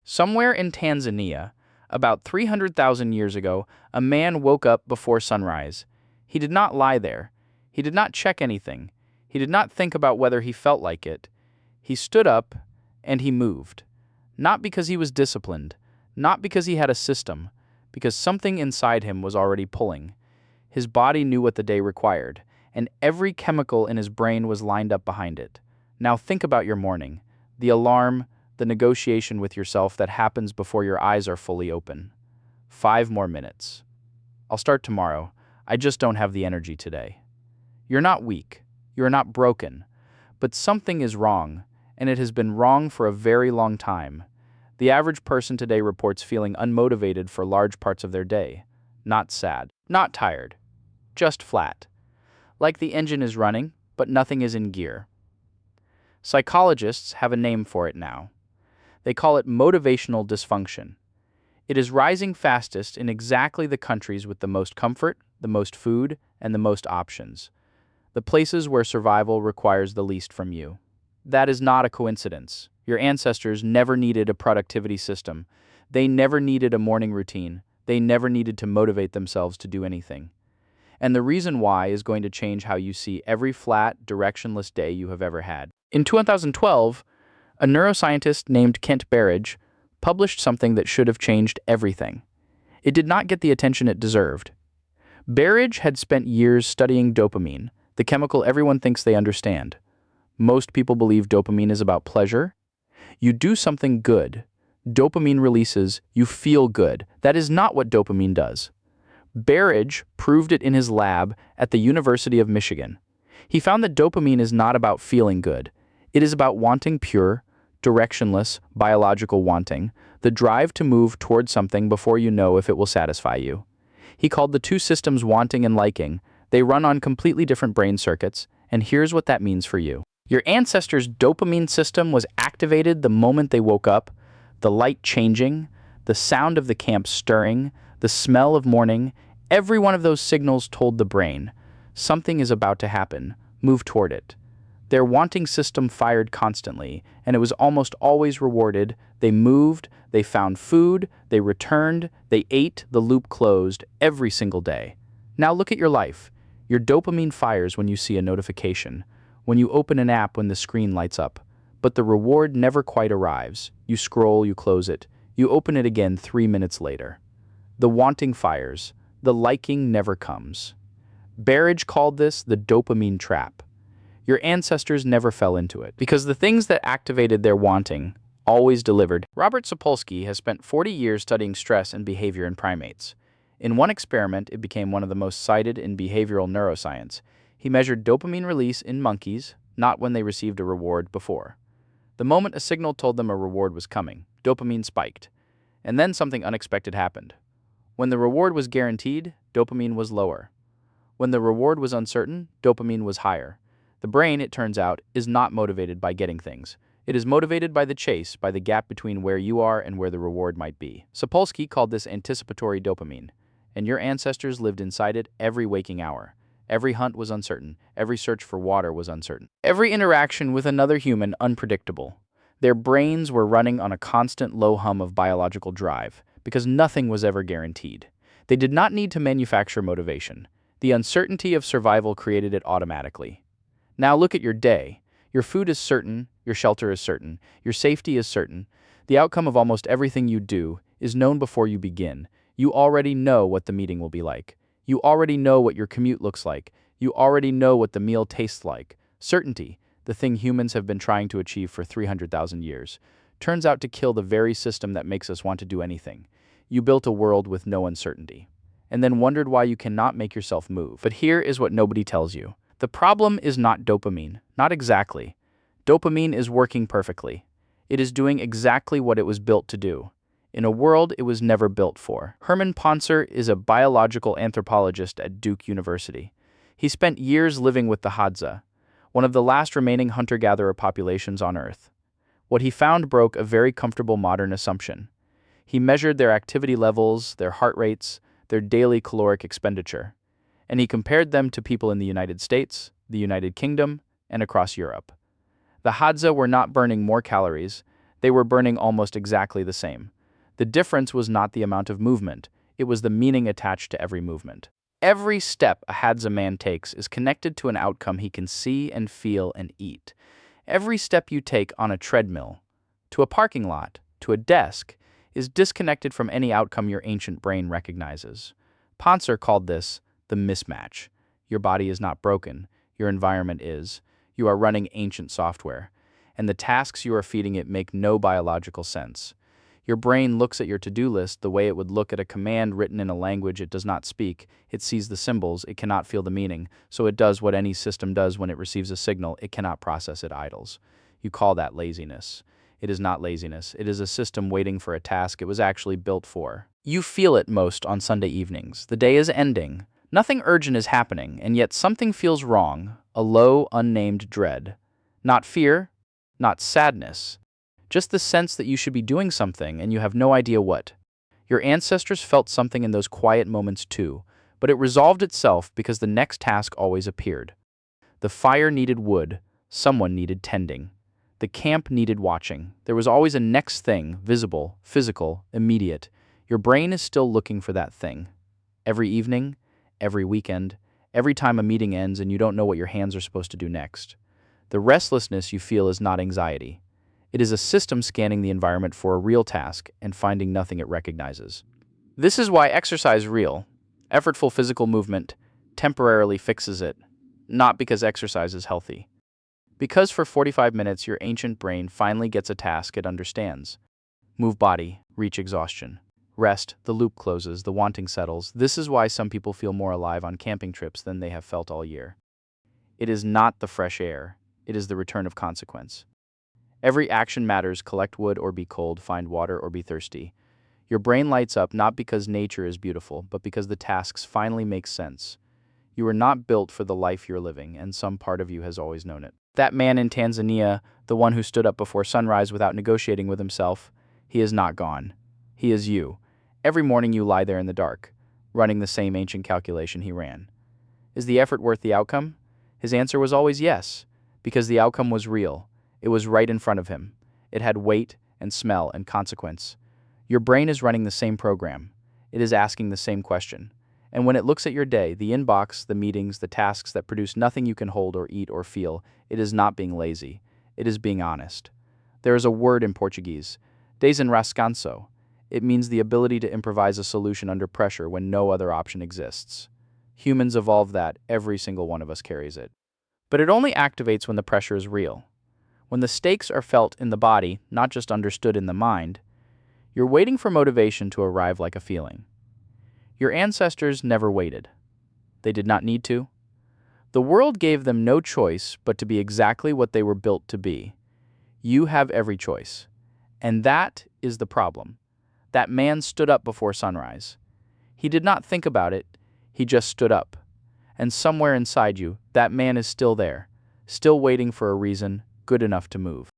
Somewhere in Tanzania, about 300,000 years ago, a man woke up before sunrise. He did not lie there. He did not check anything. He did not think about whether he felt like it. He stood up and he moved. Not because he was disciplined, not because he had a system, because something inside him was already pulling. His body knew what the day required, and every chemical in his brain was lined up behind it. Now think about your morning, the alarm, the negotiation with yourself that happens before your eyes are fully open. 5 more minutes. I'll start tomorrow. I just don't have the energy today. You're not weak. You're not broken. But something is wrong, and it has been wrong for a very long time. The average person today reports feeling unmotivated for large parts of their day. Not sad, not tired, just flat. Like the engine is running, but nothing is in gear. Psychologists have a name for it now. They call it motivational dysfunction. It is rising fastest in exactly the countries with the most comfort, the most food, and the most options. The places where survival requires the least from you. That is not a coincidence. Your ancestors never needed a productivity system. They never needed a morning routine. They never needed to motivate themselves to do anything. And the reason why is going to change how you see every flat, directionless day you have ever had. In 2012, a neuroscientist named Berridge published something that should have changed everything. It did not get the attention it deserved. Berridge had spent years studying dopamine, the chemical everyone thinks they understand. Most people believe dopamine is about pleasure. You do something good. Dopamine releases, you feel good. That is not what dopamine does. Berridge proved it in his lab at the University of Michigan. He found that dopamine is not about feeling good. It is about wanting pure, directionless, biological wanting, the drive to move toward something before you know if it will satisfy you. He called the two systems wanting and liking. They run on completely different brain circuits, and here's what that means for you. Your ancestors' dopamine system was activated the moment they woke up, the light changing, the sound of the camp stirring, the smell of morning. Every one of those signals told the brain, something is about to happen, move toward it. Their wanting system fired constantly, and it was almost always rewarded. They moved, they found food, they returned, they ate, the loop closed every single day. Now look at your life. Your dopamine fires when you see a notification, when you open an app when the screen lights up. But the reward never quite arrives. You scroll, you close it, you open it again 3 minutes later. The wanting fires, the liking never comes. Berridge called this the dopamine trap. Your ancestors never fell into it, because the things that activated their wanting always delivered. Robert Sapolsky has spent 40 years studying stress and behavior in primates. In one experiment, it became one of the most cited in behavioral neuroscience. He measured dopamine release in monkeys, not when they received a reward before. The moment a signal told them a reward was coming, dopamine spiked. And then something unexpected happened. When the reward was guaranteed, dopamine was lower. When the reward was uncertain, dopamine was higher. The brain, it turns out, is not motivated by getting things. It is motivated by the chase, by the gap between where you are and where the reward might be. Sapolsky called this anticipatory dopamine, and your ancestors lived inside it every waking hour. Every hunt was uncertain. Every search for water was uncertain. Every interaction with another human unpredictable. Their brains were running on a constant low hum of biological drive, because nothing was ever guaranteed. They did not need to manufacture motivation. The uncertainty of survival created it automatically. Now look at your day. Your food is certain, your shelter is certain, your safety is certain. The outcome of almost everything you do is known before you begin. You already know what the meeting will be like. You already know what your commute looks like. You already know what the meal tastes like. Certainty, the thing humans have been trying to achieve for 300,000 years, turns out to kill the very system that makes us want to do anything. You built a world with no uncertainty, and then wondered why you cannot make yourself move. But here is what nobody tells you. The problem is not dopamine. Not exactly. Dopamine is working perfectly. It is doing exactly what it was built to do, in a world it was never built for. Herman Pontzer is a biological anthropologist at Duke University. He spent years living with the Hadza, one of the last remaining hunter-gatherer populations on Earth. What he found broke a very comfortable modern assumption. He measured their activity levels, their heart rates, their daily caloric expenditure, and he compared them to people in the United States, the United Kingdom, and across Europe. The Hadza were not burning more calories, They were burning almost exactly the same. The difference was not the amount of movement, it was the meaning attached to every movement. Every step a Hadza man takes is connected to an outcome he can see and feel and eat. Every step you take on a treadmill, to a parking lot, to a desk, is disconnected from any outcome your ancient brain recognizes. Pontzer called this the mismatch. Your body is not broken, your environment is. You are running ancient software, and the tasks you are feeding it make no biological sense. Your brain looks at your to-do list the way it would look at a command written in a language it does not speak. It sees the symbols, it cannot feel the meaning, so it does what any system does when it receives a signal, it cannot process it idles. You call that laziness. It is not laziness, it is a system waiting for a task it was actually built for. You feel it most on Sunday evenings. The day is ending. Nothing urgent is happening, and yet something feels wrong, a low, unnamed dread. Not fear, not sadness. Just the sense that you should be doing something and you have no idea what. Your ancestors felt something in those quiet moments too, but it resolved itself because the next task always appeared. The fire needed wood, someone needed tending. The camp needed watching. There was always a next thing, visible, physical, immediate. Your brain is still looking for that thing. Every evening, every weekend, every time a meeting ends and you don't know what your hands are supposed to do next. The restlessness you feel is not anxiety. It is a system scanning the environment for a real task and finding nothing it recognizes. This is why exercise real, effortful physical movement, temporarily fixes it, not because exercise is healthy. Because for 45 minutes your ancient brain finally gets a task it understands. Move body, reach exhaustion. Rest, the loop closes, the wanting settles. This is why some people feel more alive on camping trips than they have felt all year. It is not the fresh air, it is the return of consequence. Every action matters, collect wood or be cold, find water or be thirsty. Your brain lights up not because nature is beautiful, but because the tasks finally make sense. You are not built for the life you're living, and some part of you has always known it. That man in Tanzania, the one who stood up before sunrise without negotiating with himself, he is not gone. He is you. Every morning you lie there in the dark, running the same ancient calculation he ran. Is the effort worth the outcome? His answer was always yes, because the outcome was real. It was right in front of him. It had weight and smell and consequence. Your brain is running the same program. It is asking the same question. And when it looks at your day, the inbox, the meetings, the tasks that produce nothing you can hold or eat or feel, it is not being lazy. It is being honest. There is a word in Portuguese, desenrascanço. It means the ability to improvise a solution under pressure when no other option exists. Humans evolved that, every single one of us carries it. But it only activates when the pressure is real. When the stakes are felt in the body, not just understood in the mind, you're waiting for motivation to arrive like a feeling. Your ancestors never waited. They did not need to. The world gave them no choice but to be exactly what they were built to be. You have every choice. And that is the problem. That man stood up before sunrise. He did not think about it, he just stood up. And somewhere inside you, that man is still there, still waiting for a reason good enough to move.